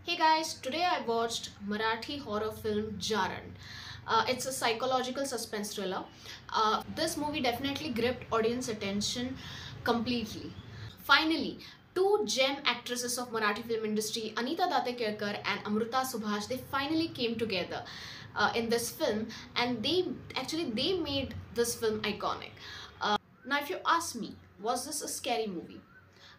Hey guys, today I watched Marathi horror film Jaran. It's a psychological suspense thriller. This movie definitely gripped audience attention completely. Finally, two gem actresses of Marathi film industry, Anita Datekerkar and Amruta Subhash, they finally came together in this film, and they made this film iconic. Now, if you ask me, was this a scary movie?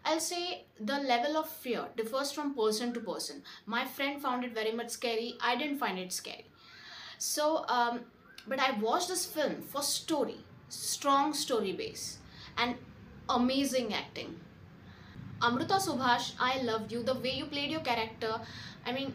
I'll say the level of fear differs from person to person. My friend found it very much scary. I didn't find it scary. So, but I watched this film for story, strong story base, and amazing acting. Amruta Subhash, I loved you. The way you played your character. I mean,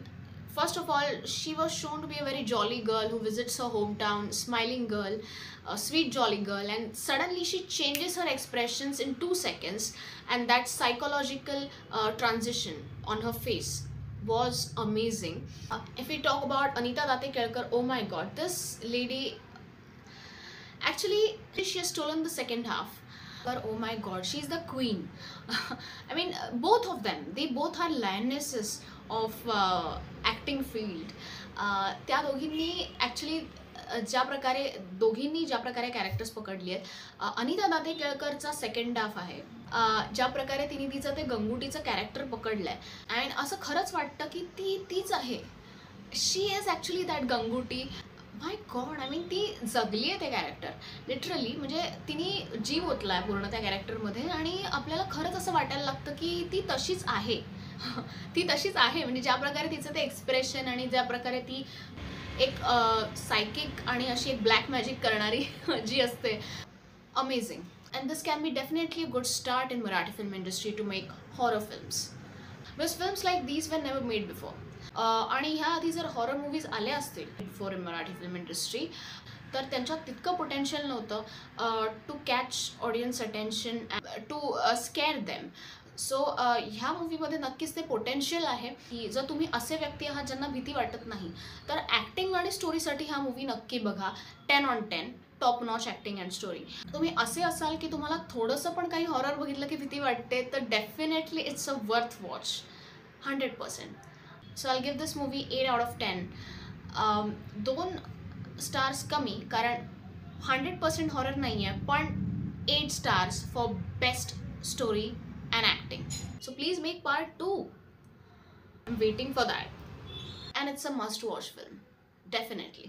first of all, she was shown to be a very jolly girl who visits her hometown, smiling girl, a sweet jolly girl, and suddenly she changes her expressions in 2 seconds, and that psychological transition on her face was amazing. If we talk about Anita Datekerkar, oh my god, this lady actually she has stolen the second half. But oh my god, she's the queen. I mean, both of them, they both are lionesses of acting field. त्या दोघींनी actually ज्या प्रकारे characters पकडली आहेत. अनिता दाते केळकरचा second half आहे. ज्या प्रकारे तिने तिचं ते गंगुटीचं कॅरेक्टर पकडलं आहे, अँड असं खरंच वाटतं की तीच आहे. शी इज ॲक्च्युली दॅट गंगुटी. माय गॉड, आय मीन ती जगली आहे ते कॅरेक्टर लिटरली. म्हणजे तिने जीव ओतला आहे पूर्ण त्या कॅरेक्टरमध्ये, आणि आपल्याला खरंच असं वाटायला लागतं की ती तशीच आहे. ती तशीच आहे. म्हणजे ज्या प्रकारे तिचं ते एक्सप्रेशन आणि ज्या प्रकारे ती एक सायकिक आणि अशी एक ब्लॅक मॅजिक करणारी जी असते, amazing. And this can be definitely a good start in Marathi film industry to make horror films. Because films like these were never made before. आणि ह्या आधी जर हॉरर मूवीज आल्या असतील before in Marathi film industry, तर त्यांच्यात तितकं पोटेन्शियल नव्हतं to catch audience attention, to scare them. So ह्या मूवीमध्ये नक्कीच ते पोटेन्शियल आहे की जर तुम्ही असे व्यक्ती आहात ज्यांना भीती वाटत नाही, तर ॲक्टिंग आणि स्टोरीसाठी हा मूवी नक्की बघा. 10/10 top notch acting and story. तुम्ही असे असाल की तुम्हाला थोडंसं पण काही हॉरर बघितलं की भीती वाटते, तर definitely it's a worth watch 100%. So I give this movie 8 out of 10. 2 stars कमी, कारण 100% हॉरर नाही आहे, पण 8 stars for best story and acting. So please make part 2. I'm waiting for that. And it's a must watch film. Definitely.